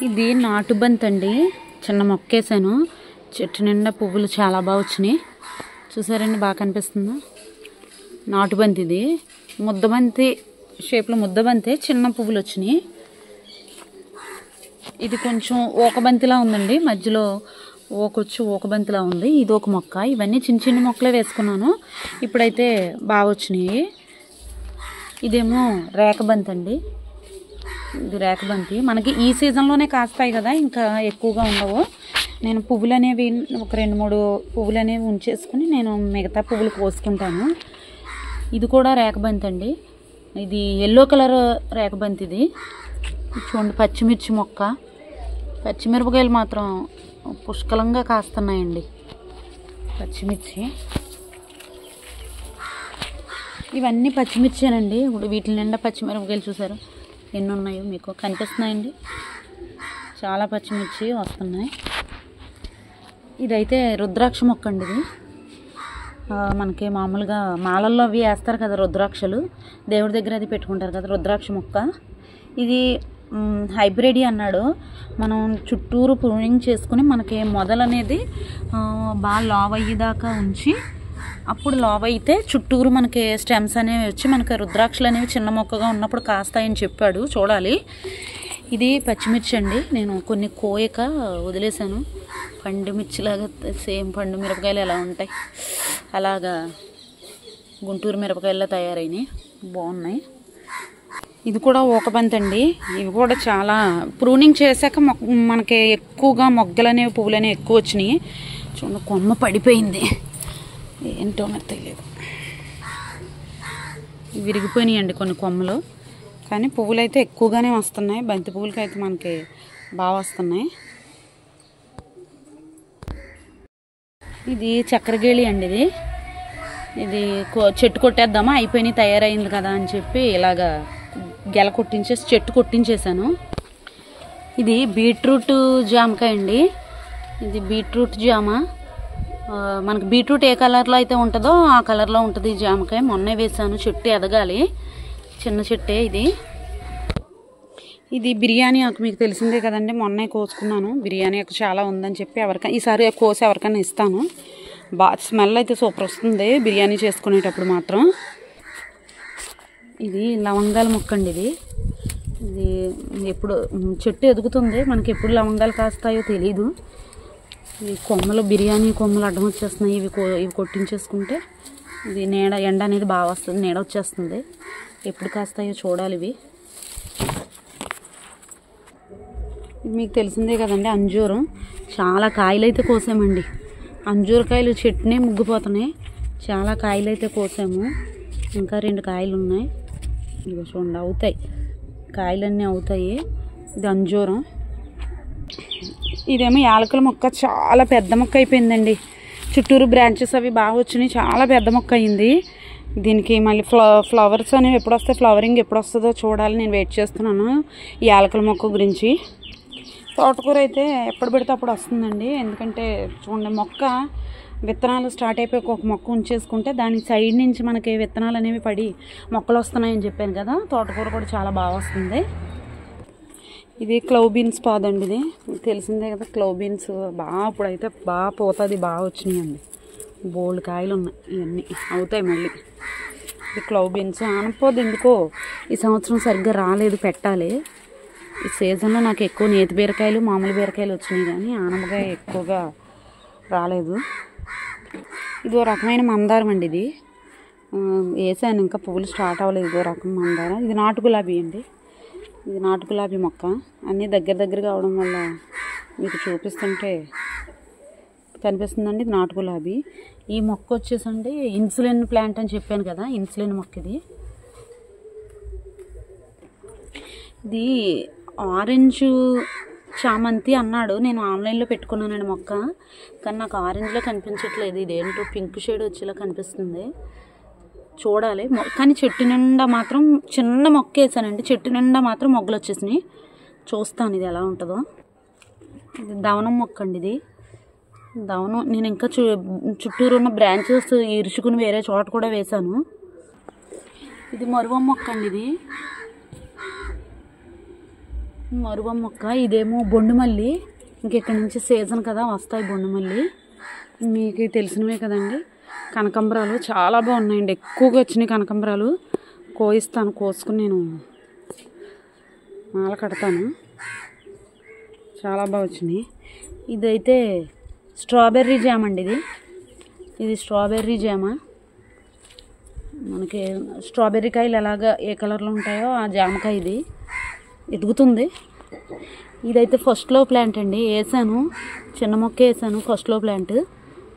ఇది నాటు బంతి అండి. చిన్న మొక్కేసాను. చెట్టు నిండా పువ్వులు చాలా బాగా వచ్చినాయి. చూసారండి, బాగా కనిపిస్తుందా? నాటు బంతి ఇది. ముద్దబంతి షేప్లో ముద్దబంతి, చిన్న పువ్వులు వచ్చినాయి. ఇది కొంచెం ఓకబంతిలా ఉందండి, మధ్యలో ఓకబంతిలా ఉంది. ఇది ఒక మొక్క. ఇవన్నీ చిన్న చిన్న మొక్కలే వేసుకున్నాను. ఇప్పుడైతే బాగా వచ్చినాయి. ఇదేమో రేఖబంతి అండి. ఇది రేఖబంతి. మనకి ఈ సీజన్లోనే కాస్తాయి కదా, ఇంకా ఎక్కువగా ఉండవు. నేను పువ్వులు అనేవి ఒక 2-3 పువ్వులు అనేవి ఉంచేసుకుని నేను మిగతా పువ్వులు కోసుకుంటాను. ఇది కూడా రేఖబంతి అండి. ఇది ఎల్లో కలర్ రేఖబంతి. ఇది చూడండి, పచ్చిమిర్చి మొక్క. పచ్చిమిరపకాయలు మాత్రం పుష్కలంగా కాస్తున్నాయండి. పచ్చిమిర్చి, ఇవన్నీ పచ్చిమిర్చేనండి. ఇప్పుడు వీటి నిండా పచ్చిమిరపకాయలు చూసారు ఎన్ని ఉన్నాయో, మీకు కనిపిస్తున్నాయండి. చాలా పచ్చిమిర్చి వస్తున్నాయి. ఇదైతే రుద్రాక్ష మొక్క అండి. ఇది మనకి మామూలుగా మాలల్లో అవి వేస్తారు కదా, రుద్రాక్షలు దేవుడి దగ్గర అది పెట్టుకుంటారు కదా, రుద్రాక్ష మొక్క. ఇది హైబ్రిడ్ అన్నాడు. మనం చుట్టూరు ప్రూనింగ్ చేసుకుని మనకి మొదలు అనేది బాగా లావ్ అయ్యేదాకా ఉంచి, అప్పుడు లావ్ అయితే చుట్టూరు మనకి స్టెమ్స్ అనేవి వచ్చి మనకి రుద్రాక్షలు అనేవి చిన్న మొక్కగా ఉన్నప్పుడు కాస్తాయని చెప్పాడు. చూడాలి. ఇది పచ్చిమిర్చి అండి. నేను కొన్ని కోయక వదిలేసాను. పండు మిర్చిలాగా సేమ్ పండు మిరపకాయలు ఎలా ఉంటాయి అలాగా గుంటూరు మిరపకాయల్లో తయారైనాయి, బాగున్నాయి. ఇది కూడా ఓకబంతి అండి. ఇవి కూడా చాలా ప్రూనింగ్ చేశాక మనకి ఎక్కువగా మొగ్గలు అనేవి పువ్వులు అనేవి ఎక్కువ వచ్చినాయి. చూడండి, కొమ్మ పడిపోయింది, ఏంటో నాకు తెలియదు. విరిగిపోయినాయండి కొన్ని కొమ్మలు, కానీ పువ్వులు అయితే ఎక్కువగానే వస్తున్నాయి. బంతి పువ్వులకి అయితే మనకి బాగా వస్తున్నాయి. ఇది చక్రగేళి అండి. ఇది చెట్టు కొట్టేద్దామా, అయిపోయినాయి, తయారైంది కదా అని చెప్పి ఇలాగా గెల కొట్టించేసి చెట్టు కొట్టించేసాను. ఇది బీట్రూట్ జామకాయ అండి. ఇది బీట్రూట్ జామ. మనకి బీట్రూట్ ఏ కలర్లో అయితే ఉంటుందో ఆ కలర్లో ఉంటుంది జామకాయ. మొన్నే వేసాను, చెట్టు ఎదగాలి, చిన్న చెట్టే ఇది. ఇది బిర్యానీ ఆకు, మీకు తెలిసిందే కదండి, మొన్నే కోసుకున్నాను. బిర్యానీ ఆకు చాలా ఉందని చెప్పి ఈసారి కోసి ఎవరికైనా ఇస్తాను. బాగా స్మెల్ అయితే సూపర్ వస్తుంది బిర్యానీ చేసుకునేటప్పుడు మాత్రం. ఇది లవంగాల మొక్క అండి. ఇది ఎప్పుడు చెట్టు ఎదుగుతుంది, మనకి ఎప్పుడు లవంగాలు కాస్తాయో తెలీదు. ఈ కొమ్మలు, బిర్యానీ కొమ్మలు అడ్డం వచ్చేస్తున్నాయి. ఇవి కొట్టించేసుకుంటే ఇది ఎండ అనేది బాగా వస్తుంది, నీడ వచ్చేస్తుంది. ఎప్పుడు కాస్తాయో చూడాలి. ఇవి మీకు తెలిసిందే కదండి, అంజూరం. చాలా కాయలు అయితే కోసామండి. అంజూరకాయలు చెట్టునే ముగ్గిపోతున్నాయి. చాలా కాయలు అయితే కోసాము. ఇంకా 2 కాయలు ఉన్నాయి. ఇవి చూడండి, అవుతాయి, కాయలన్నీ అవుతాయి. ఇది అంజూరం. ఇదేమో యాలకుల మొక్క. చాలా పెద్ద మొక్క అయిపోయిందండి. చుట్టూరు బ్రాంచెస్ అవి బాగా వచ్చినాయి. చాలా పెద్ద మొక్క అయింది. దీనికి మళ్ళీ ఫ్లవర్స్ అనేవి ఎప్పుడు వస్తాయి, ఫ్లవరింగ్ ఎప్పుడు వస్తుందో చూడాలి. నేను వెయిట్ చేస్తున్నాను ఈ యాలకుల మొక్క గురించి. తోటకూర అయితే ఎప్పుడు పెడితే అప్పుడు వస్తుందండి. ఎందుకంటే చూడండి, మొక్క విత్తనాలు స్టార్ట్ అయిపోయి ఒక మొక్క ఉంచేసుకుంటే దాని సైడ్ నుంచి మనకి విత్తనాలు అనేవి పడి మొక్కలు వస్తున్నాయని చెప్పాను కదా. తోటకూర కూడా చాలా బాగా వస్తుంది. ఇది క్లవ్ బీన్స్ పాదండి. ఇది తెలిసిందే కదా, క్లవ్ బీన్స్ బాగా ఇప్పుడైతే బాగా పోతుంది, బాగా వచ్చినాయండి. బోల్డ్ కాయలు ఉన్నాయి. ఇవన్నీ అవుతాయి మళ్ళీ. ఇది క్లవ్ బీన్స్. ఆనపోదు ఎందుకో ఈ సంవత్సరం సరిగ్గా రాలేదు, పెట్టాలి. ఈ సీజన్లో నాకు ఎక్కువ నేతి బీరకాయలు, మామూలు బీరకాయలు వచ్చినాయి, కానీ ఆనపకాయ ఎక్కువగా రాలేదు. ఇది ఒక రకమైన మందారం అండి. ఇది వేసాను, ఇంకా పువ్వులు స్టార్ట్ అవ్వలేదు. ఇదో రకం మందారం. ఇది నాటు గులాబీ అండి. ఇది నాటు గులాబీ మొక్క. అన్నీ దగ్గరగా అవడం వల్ల మీకు చూపిస్తుంటే కనిపిస్తుందండి. ఇది నాటు గులాబీ. ఈ మొక్క వచ్చేసండి ఇన్సులిన్ ప్లాంట్ అని చెప్పాను కదా, ఇన్సులిన్ మొక్క ఇది. ఇది ఆరెంజ్ చామంతి అన్నాడు. నేను ఆన్లైన్లో పెట్టుకున్నానండి మొక్క, కానీ నాకు ఆరెంజ్లో కనిపించట్లేదు. ఇదేంటో పింక్ షేడ్ వచ్చేలా కనిపిస్తుంది. చూడాలి. కానీ చెట్టు నిండా మాత్రం చిన్న మొక్క వేసానండి. చెట్టు నిండా మాత్రం మొగ్గలు వచ్చేసినాయి. చూస్తాను ఇది ఎలా ఉంటుందో. ఇది దవనం మొక్క అండి. ఇది దవనం. నేను ఇంకా చుట్టూరు ఉన్న బ్రాంచెస్ ఇరుచుకుని వేరే చోట కూడా వేసాను. ఇది మరువం మొక్క అండి. ఇది మరువం మొక్క, ఇదేమో బొండుమల్లి. ఇంకెక్కడి నుంచి సీజన్ కదా వస్తాయి బొండుమల్లి, మీకు తెలిసినవే కదండి. కనకాంబరాలు చాలా బాగున్నాయండి, ఎక్కువగా వచ్చినాయి కనకాంబరాలు. కోయిస్తాను, కోసుకుని నేను మాల కడతాను. చాలా బాగా వచ్చినాయి. ఇదైతే స్ట్రాబెర్రీ జామ అండి. ఇది స్ట్రాబెర్రీ జామ. మనకి స్ట్రాబెర్రీ కాయలు ఎలాగ ఏ కలర్లో ఉంటాయో ఆ జామకాయ ఇది ఎదుగుతుంది. ఇదైతే ఫస్ట్లో ప్లాంట్ అండి, వేసాను, చిన్న మొక్క వేసాను ఫస్ట్లో ప్లాంట్.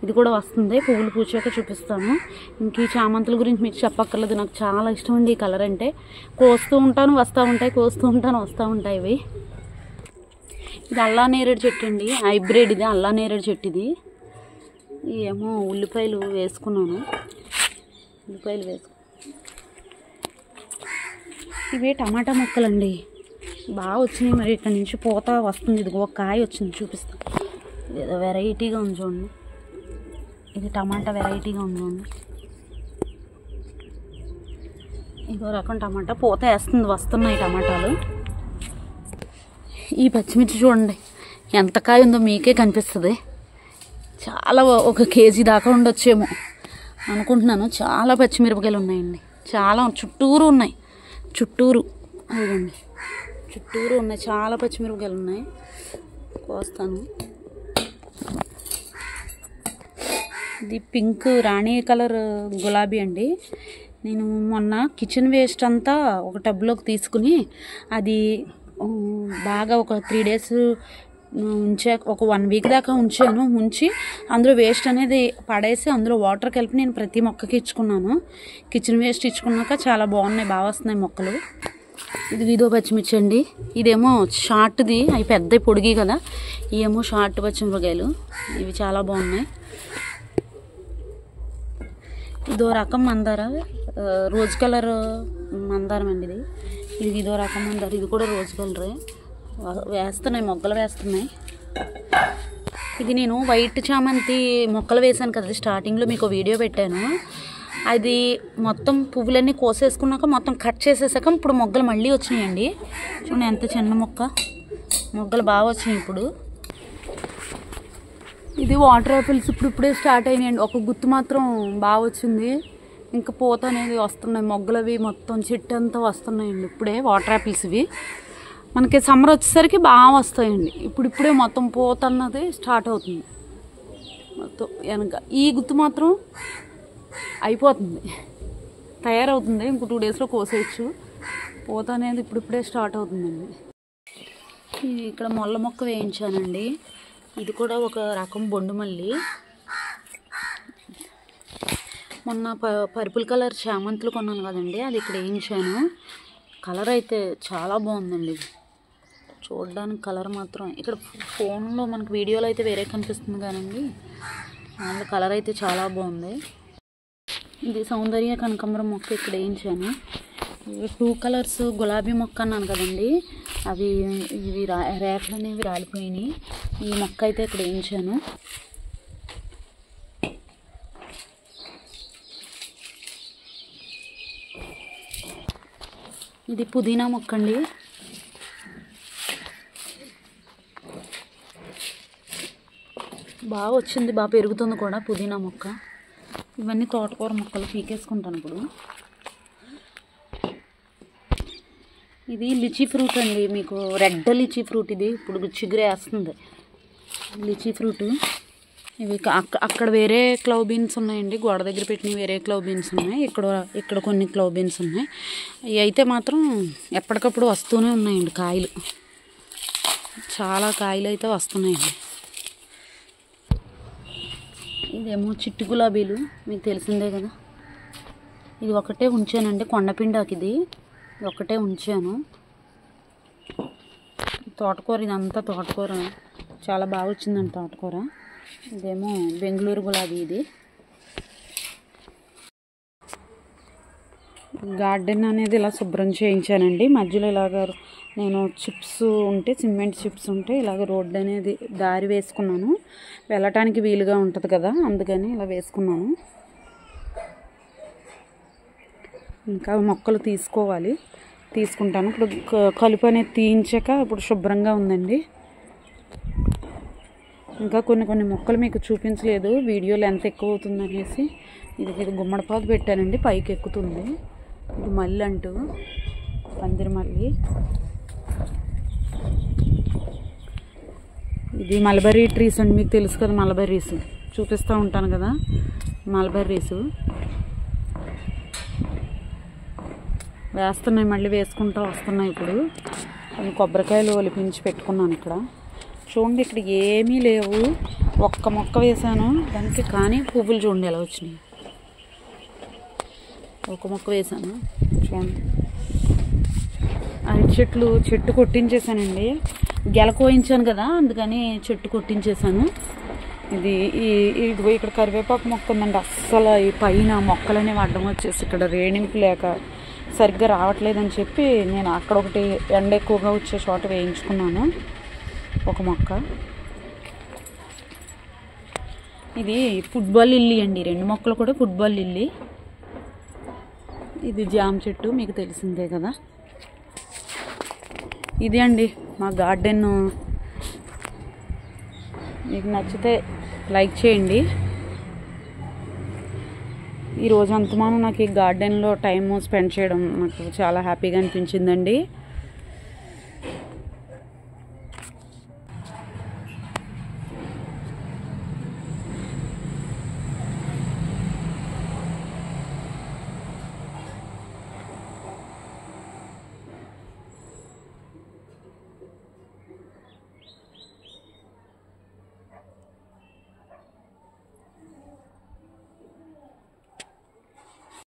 ఇది కూడా వస్తుంది, పువ్వులు పూచాక చూపిస్తాను. ఇంక ఈ చామంతుల గురించి మీకు చెప్పక్కర్లేదు, నాకు చాలా ఇష్టం అండి ఈ కలర్ అంటే. కోస్తూ ఉంటాను, వస్తూ ఉంటాయి, కోస్తూ ఉంటాను, వస్తూ ఉంటాయి ఇవి. ఇది అల్లా నేరేడు చెట్టు అండి, హైబ్రిడ్. ఇది అల్లా నేరేడు చెట్టు. ఇది ఏమో ఉల్లిపాయలు వేసుకున్నాను, ఉల్లిపాయలు ఇవి టమాటా మొక్కలండి, బాగా వచ్చినాయి. మరి ఇక్కడ నుంచి పూత వస్తుంది. ఇది ఒక కాయ వచ్చింది, చూపిస్తాను. ఏదో వెరైటీగా ఉంది చూడండి, ఇది టమాటా వెరైటీగా ఉంది చూడండి. ఇదో రకం టమాటా, పూత వేస్తుంది, వస్తున్నాయి టమాటాలు. ఈ పచ్చిమిర్చి చూడండి ఎంత కాయ ఉందో మీకే కనిపిస్తుంది. చాలా, 1 కేజీ దాకా ఉండొచ్చేమో అనుకుంటున్నాను. చాలా పచ్చిమిరపకాయలు ఉన్నాయండి, చాలా చుట్టూరు ఉన్నాయి, చుట్టూరు అదిగోండి, చుట్టూరు ఉన్నాయి, చాలా పచ్చిమిరపకాయలు ఉన్నాయి. కోస్తాను. ఇది పింక్ రాణి కలర్ గులాబీ అండి. నేను మొన్న కిచెన్ వేస్ట్ అంతా ఒక టబ్లోకి తీసుకుని అది బాగా ఒక 3 days ఉంచాక, ఒక 1 week దాకా ఉంచి అందులో వేస్ట్ అనేది పడేసి అందులో వాటర్ కలిపి నేను ప్రతి మొక్కకి ఇచ్చుకున్నాను. కిచెన్ వేస్ట్ ఇచ్చుకున్నాక చాలా బాగున్నాయి, బాగా వస్తున్నాయి మొక్కలు. ఇది విదో పచ్చిమిర్చి అండి. ఇదేమో షార్ట్ది, అవి పెద్ద పొడిగి కదా, ఇవేమో షార్ట్ పచ్చిమిరపకాయలు. ఇవి చాలా బాగున్నాయి. ఇదో రకం మందార, రోజ్ కలర్ మందారం అండి ఇది. ఇది ఇదో రకం మందారం, ఇది కూడా రోజ్ కలరే. వేస్తున్నాయి, మొగ్గలు వేస్తున్నాయి. ఇది నేను వైట్ చామంతి మొక్కలు వేసాను కదా స్టార్టింగ్లో, మీకు వీడియో పెట్టాను. అది మొత్తం పువ్వులన్నీ కోసేసుకున్నాక మొత్తం కట్ చేసేసాక ఇప్పుడు మొగ్గలు మళ్ళీ వచ్చినాయండి. చూడండి ఎంత చిన్న మొక్క, మొగ్గలు బాగా వచ్చినాయి ఇప్పుడు. ఇది వాటర్ యాపిల్స్ ఇప్పుడే స్టార్ట్ అయినాయండి. ఒక గుత్తు మాత్రం బాగా వచ్చింది, ఇంకా పూత అనేది వస్తున్నాయి, మొగ్గలవి మొత్తం చెట్టు అంతా వస్తున్నాయండి ఇప్పుడే. వాటర్ యాపిల్స్ ఇవి మనకి సమ్మర్ వచ్చేసరికి బాగా వస్తాయండి. ఇప్పుడే మొత్తం పూత అన్నది స్టార్ట్ అవుతుంది మొత్తం వెనక. ఈ గుత్తు మాత్రం అయిపోతుంది, తయారవుతుంది, ఇంకో 2 daysలో కోసేయచ్చు. పూత అనేది ఇప్పుడే స్టార్ట్ అవుతుందండి. ఇక్కడ మొల్ల మొక్క వేయించానండి. ఇది కూడా ఒక రకం బొండుమల్లి. మొన్న పర్పుల్ కలర్ చామంతులు కొన్నాను కదండి, అది ఇక్కడ వేయించాను. కలర్ అయితే చాలా బాగుందండి, చూడడానికి కలర్ మాత్రం. ఇక్కడ ఫోన్లో మనకు వీడియోలో అయితే వేరే కనిపిస్తుంది కానండి, అందులో కలర్ అయితే చాలా బాగుంది. ఇది సౌందర్య కనకాంబరం మొక్క ఇక్కడ వేయించాను. 2 కలర్స్ గులాబీ మొక్క అన్నాను కదండి, అవి ఇవి రేఖలు అనేవి రాలిపోయినాయి. ఈ మొక్క అయితే ఇక్కడ వేయించాను. ఇది పుదీనా మొక్క అండి. బాగా వచ్చింది, బాగా పెరుగుతుంది కూడా పుదీనా మొక్క. ఇవన్నీ తోటకూర మొక్కలు పీకేసుకుంటాను ఇప్పుడు. ఇది లిచీ ఫ్రూట్ అండి, మీకు రెడ్ లిచీ ఫ్రూట్. ఇది ఇప్పుడు చిగురే వేస్తుంది లిచీ ఫ్రూట్. ఇవి అక్కడ వేరే క్లవ్ బీన్స్ ఉన్నాయండి, గోడ దగ్గర పెట్టినవి వేరే క్లవ్ బీన్స్ ఉన్నాయి, ఇక్కడ కొన్ని క్లవ్ బీన్స్ ఉన్నాయి. ఇవి అయితే మాత్రం ఎప్పటికప్పుడు వస్తూనే ఉన్నాయండి కాయలు, చాలా కాయలు అయితే వస్తున్నాయండి. ఇదేమో చిట్టి గులాబీలు, మీకు తెలిసిందే కదా. ఇది ఒకటే ఉంచానండి, కొండపిండాకి. ఇది ఒకటే ఉంచాను. తోటకూర, ఇదంతా తోటకూర, చాలా బాగా వచ్చిందండి తోటకూర. ఇదేమో బెంగళూరు గులాబీ. ఇది గార్డెన్ అనేది ఇలా శుభ్రం చేయించానండి. మధ్యలో ఇలాగ నేను చిప్స్ ఉంటే, సిమెంట్ చిప్స్ ఉంటే ఇలాగ రోడ్డు అనేది దారి వేసుకున్నాను, వెళ్ళటానికి వీలుగా ఉంటుంది కదా, అందుకని ఇలా వేసుకున్నాను. ఇంకా మొక్కలు తీసుకోవాలి, తీసుకుంటాను. ఇప్పుడు కలుపు అనేది తీయించాక ఇప్పుడు శుభ్రంగా ఉందండి. ఇంకా కొన్ని మొక్కలు మీకు చూపించలేదు, వీడియో లెంత్ ఎక్కువ అవుతుంది అనేసి. ఇది గుమ్మడిపాదు పెట్టానండి, పైకి ఎక్కుతుంది. ఇది మల్లి అంటూ పందిరి మల్లి. ఇది మల్బరీ ట్రీస్ అండి, మీకు తెలుసు కదా మల్బరీస్, చూపిస్తూ ఉంటాను కదా మల్బరీస్. వేస్తున్నాయి, మళ్ళీ వేసుకుంటూ వస్తున్నాయి. ఇప్పుడు కొన్ని కొబ్బరికాయలు ఒలిపించి పెట్టుకున్నాను ఇక్కడ. చూడండి ఇక్కడ ఏమీ లేవు, ఒక్క మొక్క వేసాను దానికి, కానీ పువ్వులు చూడండి ఎలా వచ్చినాయి. ఒక మొక్క వేసాను చూడండి. అరటి చెట్టు కొట్టించేసానండి, గెల కోయించాను కదా అందుకని చెట్టు కొట్టించేసాను. ఇది ఇక్కడ కరివేపాకు మొక్క ఉందండి, అస్సలు ఈ పైన మొక్కలనేవి అడ్డం వచ్చేసి ఇక్కడ రేణింపు లేక సరిగ్గా రావట్లేదని చెప్పి నేను అక్కడ ఒకటి ఎండ ఎక్కువగా వచ్చే చోట వేయించుకున్నాను ఒక మొక్క. ఇది ఫుట్బాల్ లిల్లీ అండి, 2 మొక్కలు కూడా ఫుట్బాల్ లిల్లీ. ఇది జామ చెట్టు మీకు తెలిసిందే కదా. ఇది అండి మా గార్డెన్. మీకు నచ్చితే లైక్ చేయండి. ఈరోజు అంతమానం నాకు ఈ గార్డెన్లో టైం స్పెండ్ చేయడం నాకు చాలా హ్యాపీగా అనిపించిందండి.